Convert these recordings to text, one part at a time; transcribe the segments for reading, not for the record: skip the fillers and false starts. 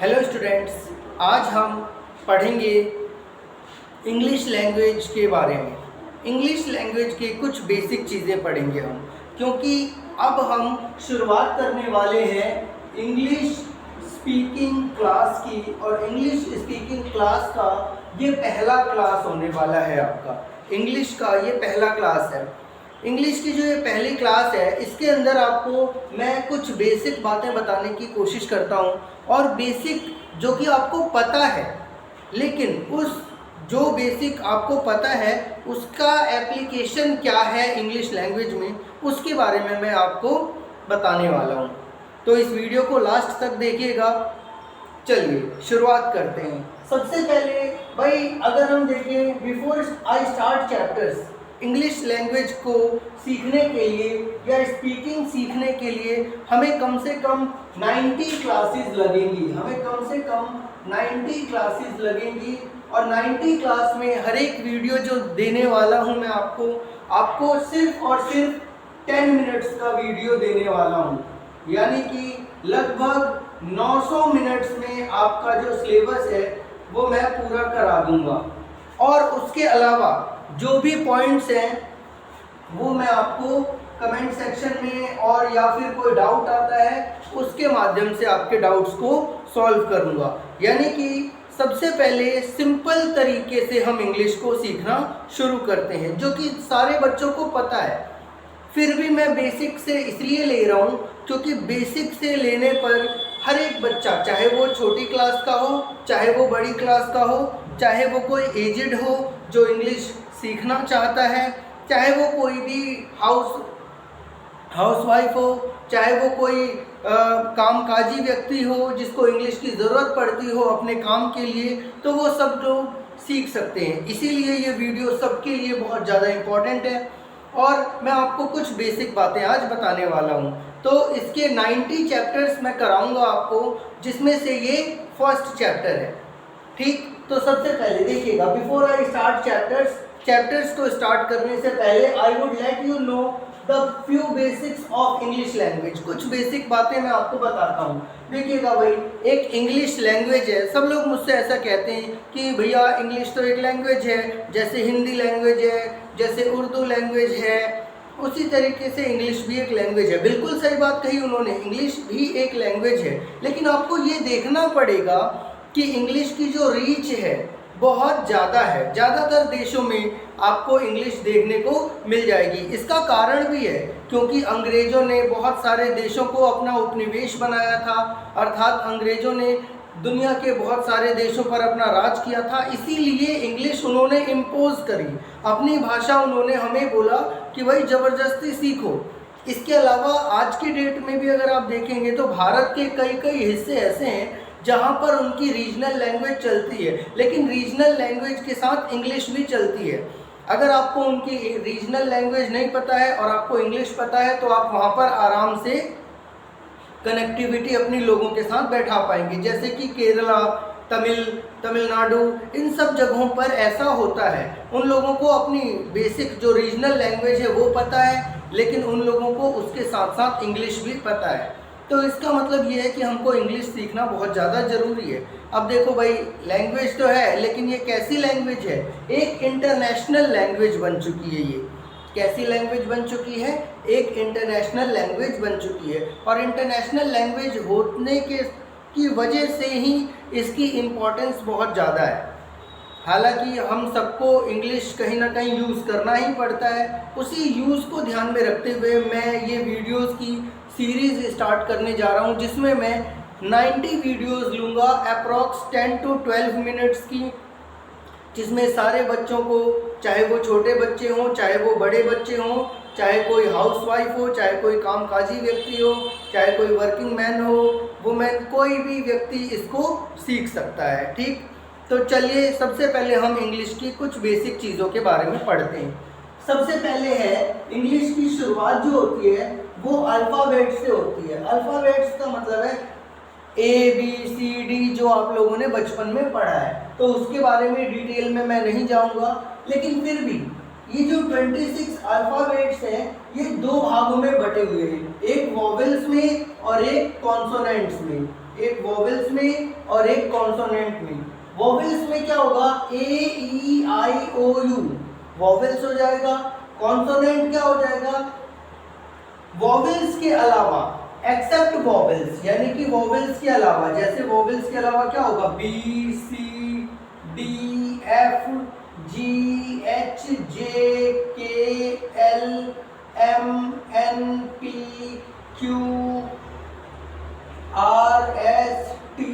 Hello students, आज हम पढ़ेंगे इंग्लिश लैंग्वेज के बारे में। इंग्लिश लैंग्वेज के कुछ बेसिक चीज़ें पढ़ेंगे हम, क्योंकि अब हम शुरुआत करने वाले हैं इंग्लिश स्पीकिंग क्लास की। और इंग्लिश स्पीकिंग क्लास का ये पहला क्लास होने वाला है। आपका इंग्लिश का ये पहला क्लास है। इंग्लिश की जो ये पहली क्लास है, इसके अंदर आपको मैं कुछ बेसिक बातें बताने की कोशिश करता हूँ। और बेसिक जो कि आपको पता है, लेकिन उस जो बेसिक आपको पता है उसका एप्लीकेशन क्या है इंग्लिश लैंग्वेज में, उसके बारे में मैं आपको बताने वाला हूँ। तो इस वीडियो को लास्ट तक देखिएगा। चलिए शुरुआत करते हैं। सबसे पहले भाई अगर हम देखें, before I start chapters, English language को सीखने के लिए या स्पीकिंग सीखने के लिए हमें कम से कम 90 क्लासेस लगेंगी। हमें कम से कम 90 क्लासेस लगेंगी। और 90 क्लास में हर एक वीडियो जो देने वाला हूं मैं आपको सिर्फ और सिर्फ 10 मिनट्स का वीडियो देने वाला हूं। यानी कि लगभग 900 मिनट्स में आपका जो सिलेबस है वो मैं पूरा करा दूंगा। और उसके अलावा जो भी पॉइंट्स हैं वो मैं आपको कमेंट सेक्शन में और या फिर कोई डाउट आता है उसके माध्यम से आपके डाउट्स को सॉल्व करूंगा। यानी कि सबसे पहले सिंपल तरीके से हम इंग्लिश को सीखना शुरू करते हैं, जो कि सारे बच्चों को पता है। फिर भी मैं बेसिक से इसलिए ले रहा हूँ क्योंकि बेसिक से लेने पर हर एक बच्चा, चाहे वो छोटी क्लास का हो, चाहे वो बड़ी क्लास का हो, चाहे वो कोई एजिड हो जो इंग्लिश सीखना चाहता है, चाहे वो कोई भी हाउसवाइफ हो, चाहे वो कोई कामकाजी व्यक्ति हो जिसको इंग्लिश की ज़रूरत पड़ती हो अपने काम के लिए, तो वो सब लोग सीख सकते हैं। इसीलिए ये वीडियो सबके लिए बहुत ज़्यादा इम्पॉर्टेंट है। और मैं आपको कुछ बेसिक बातें आज बताने वाला हूँ। तो इसके 90 चैप्टर्स मैं कराऊंगा आपको, जिसमें से ये फर्स्ट चैप्टर है। ठीक, तो सबसे पहले देखिएगा, बिफोर आई स्टार्ट चैप्टर्स को स्टार्ट करने से पहले I would let you know the few basics of English language. कुछ बेसिक बातें मैं आपको बताता हूँ। देखिएगा भाई, एक इंग्लिश लैंग्वेज है। सब लोग मुझसे ऐसा कहते हैं कि भैया इंग्लिश तो एक लैंग्वेज है, जैसे हिंदी लैंग्वेज है, जैसे उर्दू लैंग्वेज है, उसी तरीके से इंग्लिश भी एक लैंग्वेज है। बिल्कुल सही बात कही उन्होंने, इंग्लिश भी एक लैंग्वेज है। लेकिन आपको ये देखना पड़ेगा कि इंग्लिश की जो रीच है बहुत ज़्यादा है। ज़्यादातर देशों में आपको इंग्लिश देखने को मिल जाएगी। इसका कारण भी है क्योंकि अंग्रेज़ों ने बहुत सारे देशों को अपना उपनिवेश बनाया था, अर्थात अंग्रेज़ों ने दुनिया के बहुत सारे देशों पर अपना राज किया था। इसीलिए इंग्लिश उन्होंने इम्पोज करी, अपनी भाषा उन्होंने हमें बोला कि भाई ज़बरदस्ती सीखो। इसके अलावा आज की डेट में भी अगर आप देखेंगे तो भारत के कई हिस्से ऐसे हैं जहाँ पर उनकी रीजनल लैंग्वेज चलती है, लेकिन रीजनल लैंग्वेज के साथ इंग्लिश भी चलती है। अगर आपको उनकी रीजनल लैंग्वेज नहीं पता है और आपको इंग्लिश पता है तो आप वहाँ पर आराम से कनेक्टिविटी अपनी लोगों के साथ बैठा पाएंगे। जैसे कि केरला, तमिलनाडु, इन सब जगहों पर ऐसा होता है। उन लोगों को अपनी बेसिक जो रीजनल लैंग्वेज है वो पता है, लेकिन उन लोगों को उसके साथ साथ इंग्लिश भी पता है। तो इसका मतलब ये है कि हमको इंग्लिश सीखना बहुत ज़्यादा ज़रूरी है। अब देखो भाई, लैंग्वेज तो है, लेकिन ये कैसी लैंग्वेज है? एक इंटरनेशनल लैंग्वेज बन चुकी है। ये कैसी लैंग्वेज बन चुकी है? एक इंटरनेशनल लैंग्वेज बन चुकी है। और इंटरनेशनल लैंग्वेज होने की वजह से ही इसकी इम्पोर्टेंस बहुत ज़्यादा है। हालांकि हम सबको इंग्लिश कहीं ना कहीं यूज़ करना ही पड़ता है। उसी यूज़ को ध्यान में रखते हुए मैं ये वीडियोस की सीरीज़ स्टार्ट करने जा रहा हूँ, जिसमें मैं 90 वीडियोस लूँगा, अप्रॉक्स 10 to 12 मिनट्स की, जिसमें सारे बच्चों को, चाहे वो छोटे बच्चे हों, चाहे वो बड़े बच्चे हों, चाहे कोई हाउसवाइफ हो, चाहे कोई कामकाजी व्यक्ति हो, चाहे कोई वर्किंग मैन हो, वुमेन, कोई भी व्यक्ति इसको सीख सकता है। ठीक, तो चलिए सबसे पहले हम इंग्लिश की कुछ बेसिक चीज़ों के बारे में पढ़ते हैं। सबसे पहले है, इंग्लिश की शुरुआत जो होती है वो अल्फ़ाबेट से होती है। अल्फ़ाबेट्स का मतलब है ABCD, जो आप लोगों ने बचपन में पढ़ा है। तो उसके बारे में डिटेल में मैं नहीं जाऊंगा, लेकिन फिर भी ये जो 26 अल्फ़ाबेट्स हैं ये दो भागों में बटे हुए हैं, एक वॉवेल्स में और एक कॉन्सोनेंट्स में। एक वोवेल्स में और एक कॉन्सोनेंट में। वोवेल्स में क्या होगा, ए E I O you vowels हो जाएगा। कॉन्सोनेंट क्या हो जाएगा, वोवेल्स के अलावा, एक्सेप्ट वोवेल्स, यानी कि वोवेल्स के अलावा, जैसे वोवेल्स के अलावा क्या होगा, बी सी डी एफ जी H J K L M N P Q R S T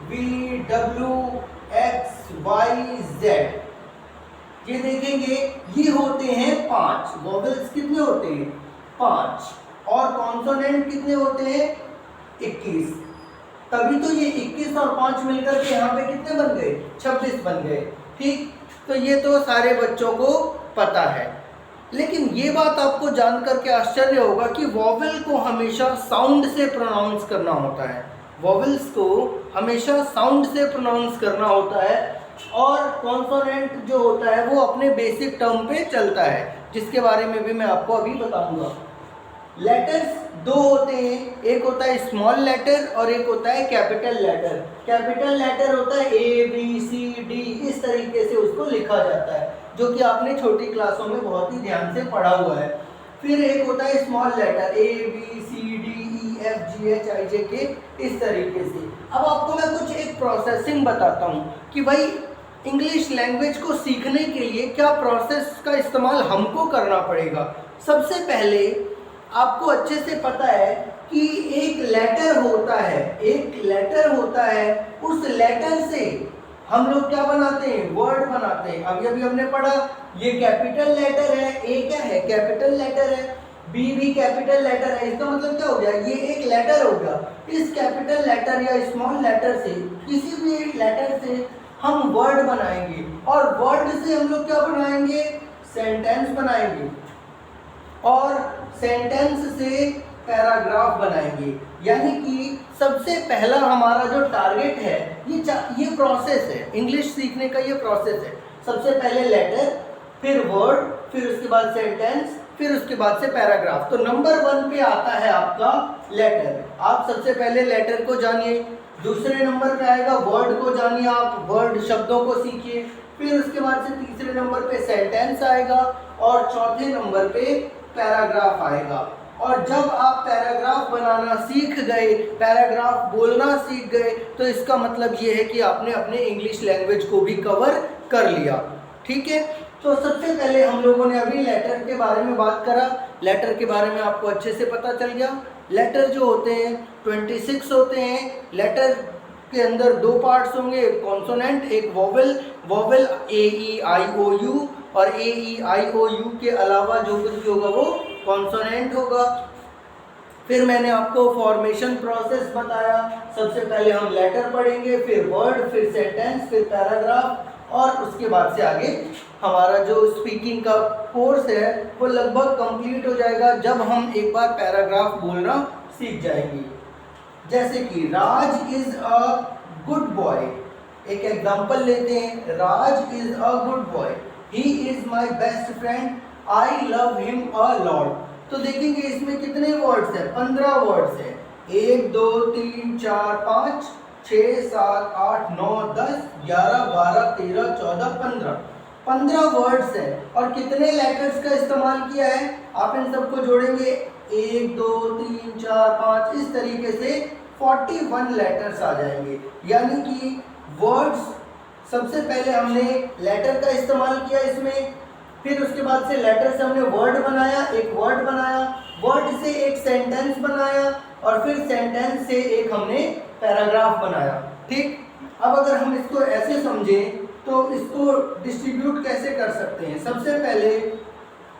V W X Y Z. ये देखेंगे ये होते हैं 5 वोवेल्स। कितने होते हैं, 5। और कॉन्सोनेंट कितने होते हैं, 21। तभी तो ये 21 और 5 मिलकर के यहाँ पे कितने बन गए, 26 बन गए। ठीक, तो ये तो सारे बच्चों को पता है। लेकिन ये बात आपको जान करके आश्चर्य होगा कि वोवेल को हमेशा साउंड से प्रोनाउंस करना होता है। वोवेल्स को हमेशा साउंड से प्रोनाउंस करना होता है, और कॉन्सोनेंट जो होता है वो अपने बेसिक टर्म पे चलता है, जिसके बारे में भी मैं आपको अभी बताऊंगा। लेटर्स 2 होते हैं, एक होता है स्मॉल लेटर और एक होता है कैपिटल लेटर। कैपिटल लेटर होता है ए बी सी डी, इस तरीके से उसको लिखा जाता है, जो कि आपने छोटी क्लासों में बहुत ही ध्यान से पढ़ा हुआ है। फिर एक होता है small letter a b C d e f ji h i j k, इस तरीके से। अब आपको मैं कुछ एक प्रोसेसिंग बताता हूँ कि भाई इंग्लिश लैंग्वेज को सीखने के लिए क्या प्रोसेस का इस्तेमाल हमको करना पड़ेगा। सबसे पहले आपको अच्छे से पता है कि एक लेटर होता है, एक लेटर होता है, उस लेटर से हम लोग क्या बनाते हैं, वर्ड बनाते हैं। अभी अभी हमने पढ़ा ये कैपिटल लेटर है, ए क्या है, कैपिटल लेटर है, बी भी कैपिटल लेटर है। इसका मतलब क्या हो गया, ये एक लेटर हो गया। इस कैपिटल लेटर या स्मॉल लेटर से, किसी भी लेटर से हम वर्ड बनाएंगे, और वर्ड से हम लोग क्या बनाएंगे, सेंटेंस बनाएंगे, और सेंटेंस से पैराग्राफ बनाएंगे। यानी कि सबसे पहला हमारा जो टारगेट है, ये प्रोसेस है, इंग्लिश सीखने का ये प्रोसेस है। सबसे पहले लेटर, फिर वर्ड, फिर उसके बाद सेंटेंस, फिर उसके बाद से पैराग्राफ। तो नंबर 1 पे आता है आपका लेटर। आप सबसे पहले लेटर को जानिए। दूसरे नंबर पे आएगा वर्ड को जानिए, आप वर्ड शब्दों को सीखिए। फिर उसके बाद से तीसरे नंबर पे सेंटेंस आएगा, और चौथे नंबर पे पैराग्राफ आएगा। और जब आप पैराग्राफ बनाना सीख गए, पैराग्राफ बोलना सीख गए, तो इसका मतलब ये है कि आपने अपने इंग्लिश लैंग्वेज को भी कवर कर लिया। ठीक है, तो सबसे पहले हम लोगों ने अभी लेटर के बारे में बात करा। लेटर के बारे में आपको अच्छे से पता चल गया। लेटर जो होते हैं 26 होते हैं। लेटर के अंदर 2 पार्ट्स होंगे, एक कॉन्सोनेंट, एक vowel. Vowel A E I O U, और A E I O you के अलावा जो कुछ भी होगा वो कॉन्सोनेंट होगा। फिर मैंने आपको फॉर्मेशन प्रोसेस बताया। सबसे पहले हम लेटर पढ़ेंगे, फिर वर्ड, फिर सेंटेंस, फिर पैराग्राफ, और उसके बाद से आगे हमारा जो स्पीकिंग का कोर्स है वो लगभग कंप्लीट हो जाएगा जब हम एक बार पैराग्राफ बोलना सीख जाएंगे। जैसे कि Raj is a good boy, एक एग्जांपल लेते हैं। Raj is a good boy, he is my best friend, I love him a lot. तो देखेंगे इसमें कितने वर्ड्स हैं, 15 वर्ड्स हैं। 1 2 3 4 5 6 7 8 9 10 11 12 13 14 15 वर्ड्स हैं। और कितने लेटर्स का इस्तेमाल किया है, आप इन सबको जोड़ेंगे 1 2 3 4 5, इस तरीके से 41 लेटर्स आ जाएंगे। यानी कि वर्ड्स, सबसे पहले हमने लेटर का इस्तेमाल किया इसमें, फिर उसके बाद से लेटर से हमने वर्ड बनाया, एक वर्ड बनाया, वर्ड से एक सेंटेंस बनाया, और फिर सेंटेंस से एक हमने पैराग्राफ बनाया। ठीक, अब अगर हम इसको ऐसे समझें तो इसको डिस्ट्रीब्यूट कैसे कर सकते हैं। सबसे पहले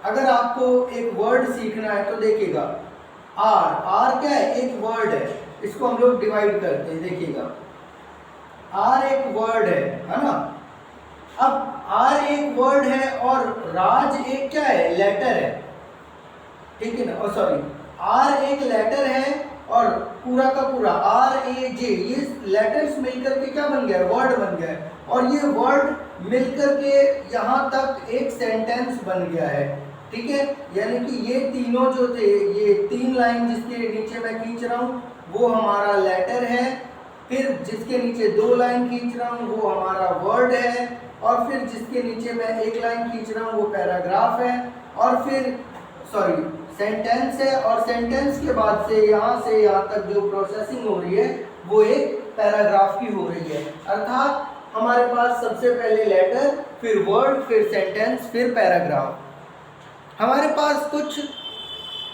अगर आपको एक वर्ड सीखना है तो देखिएगा, आर क्या है, एक वर्ड है, इसको हम लोग डिवाइड करते हैं। देखिएगा आर एक वर्ड है ना। अब आर एक वर्ड है और राज एक क्या है, लेटर है, ठीक है ना। और सॉरी, आर एक लेटर है और पूरा का पूरा आर ए जे, ये लेटर्स मिलकर के क्या बन गया, वर्ड बन गया है। और ये वर्ड मिलकर के यहाँ तक एक सेंटेंस बन गया है। ठीक है, यानी कि ये तीनों जो थे, ये 3 लाइन जिसके नीचे मैं खींच रहा हूँ वो हमारा लेटर है, फिर जिसके नीचे 2 लाइन खींच रहा हूँ वो हमारा वर्ड है, और फिर जिसके नीचे मैं 1 लाइन खींच रहा हूँ वो पैराग्राफ है, और फिर सेंटेंस है, और सेंटेंस के बाद से यहाँ तक जो प्रोसेसिंग हो रही है वो एक पैराग्राफ की हो रही है। अर्थात हमारे पास सबसे पहले लेटर, फिर वर्ड, फिर सेंटेंस, फिर पैराग्राफ। हमारे पास कुछ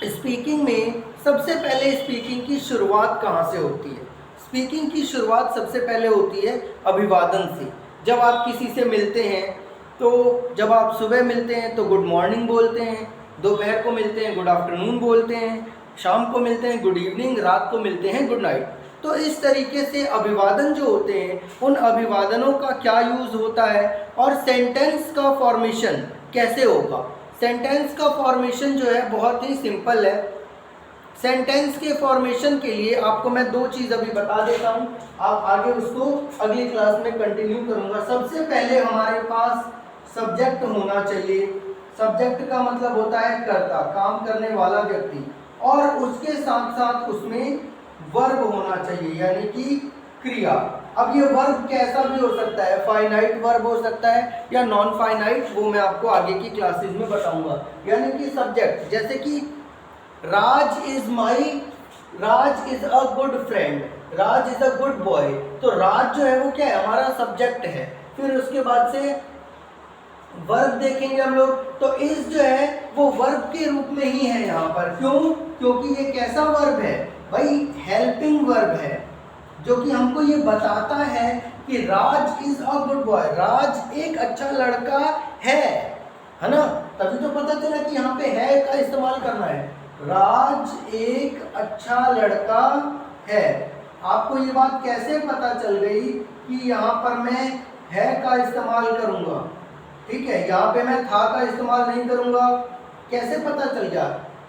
स्पीकिंग में सबसे पहले स्पीकिंग की शुरुआत कहाँ से होती है? स्पीकिंग की शुरुआत सबसे पहले होती है अभिवादन से। जब आप किसी से मिलते हैं तो जब आप सुबह मिलते हैं तो गुड मॉर्निंग बोलते हैं, दोपहर को मिलते हैं गुड आफ्टरनून बोलते हैं, शाम को मिलते हैं गुड इवनिंग, रात को मिलते हैं गुड नाइट। तो इस तरीके से अभिवादन जो होते हैं उन अभिवादनों का क्या यूज़ होता है, और सेंटेंस का फॉर्मेशन कैसे होगा। सेंटेंस का फॉर्मेशन जो है बहुत ही सिंपल है। सेंटेंस के फॉर्मेशन के लिए आपको मैं 2 चीज़ अभी बता देता हूँ, आप आगे उसको अगली क्लास में कंटिन्यू करूँगा। सबसे पहले हमारे पास सब्जेक्ट होना चाहिए। सब्जेक्ट का मतलब होता है कर्ता, काम करने वाला व्यक्ति, और उसके साथ साथ उसमें वर्ब होना चाहिए, यानी कि क्रिया। अब ये वर्ब कैसा भी हो सकता है, फाइनाइट वर्ब हो सकता है या नॉन फाइनाइट, वो मैं आपको आगे की क्लासेस में बताऊंगा। यानी कि सब्जेक्ट, जैसे कि Raj is a good friend, Raj is a good boy, तो राज जो है वो क्या है, हमारा सब्जेक्ट है। फिर उसके बाद से वर्ब देखेंगे हम लोग, तो इस जो है वो वर्ब के रूप में ही है यहाँ पर। क्यों? क्योंकि ये कैसा वर्ब है भाई, हेल्पिंग वर्ब है, जो कि हमको ये बताता है कि Raj is a good boy, राज एक अच्छा लड़का है ना। तभी तो पता चला कि यहाँ पे है का इस्तेमाल करना है, राज एक अच्छा लड़का है। आपको ये बात कैसे पता चल गई कि यहाँ पर मैं है का इस्तेमाल करूँगा? ठीक है, यहाँ पे मैं था का इस्तेमाल नहीं करूँगा। कैसे पता चल गया?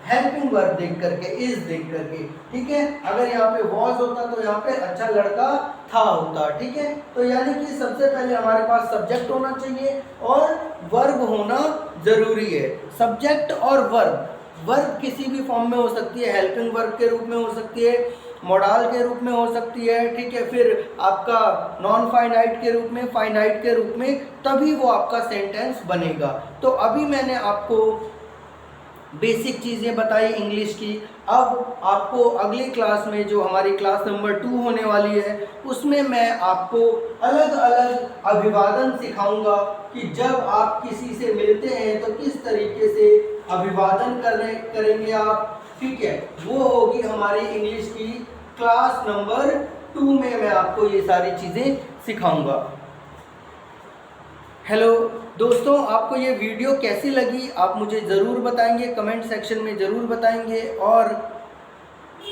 हेल्पिंग वर्ब देख करके, इज देख करके। ठीक है, अगर यहाँ पे वॉज होता तो यहाँ पे अच्छा लड़का था होता। ठीक है, तो यानी कि सबसे पहले हमारे पास सब्जेक्ट होना चाहिए और वर्ब होना जरूरी है। सब्जेक्ट और वर्ब, वर्ब किसी भी फॉर्म में हो सकती है, हेल्पिंग वर्ब के रूप में हो सकती है, मॉडल के रूप में हो सकती है। ठीक है, फिर आपका नॉन फाइनाइट के रूप में, फाइनाइट के रूप में, तभी वो आपका सेंटेंस बनेगा। तो अभी मैंने आपको बेसिक चीज़ें बताई इंग्लिश की। अब आपको अगली क्लास में, जो हमारी क्लास नंबर 2 होने वाली है, उसमें मैं आपको अलग अलग अभिवादन सिखाऊंगा कि जब आप किसी से मिलते हैं तो किस तरीके से अभिवादन करेंगे आप। ठीक है, वो होगी हमारी इंग्लिश की क्लास नंबर 2 में मैं आपको ये सारी चीज़ें सिखाऊंगा। हेलो दोस्तों, आपको ये वीडियो कैसी लगी आप मुझे ज़रूर बताएंगे, कमेंट सेक्शन में ज़रूर बताएंगे। और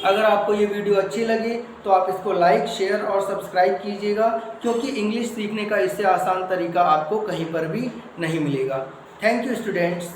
अगर आपको ये वीडियो अच्छी लगे तो आप इसको लाइक, शेयर और सब्सक्राइब कीजिएगा, क्योंकि इंग्लिश सीखने का इससे आसान तरीका आपको कहीं पर भी नहीं मिलेगा। Thank you students.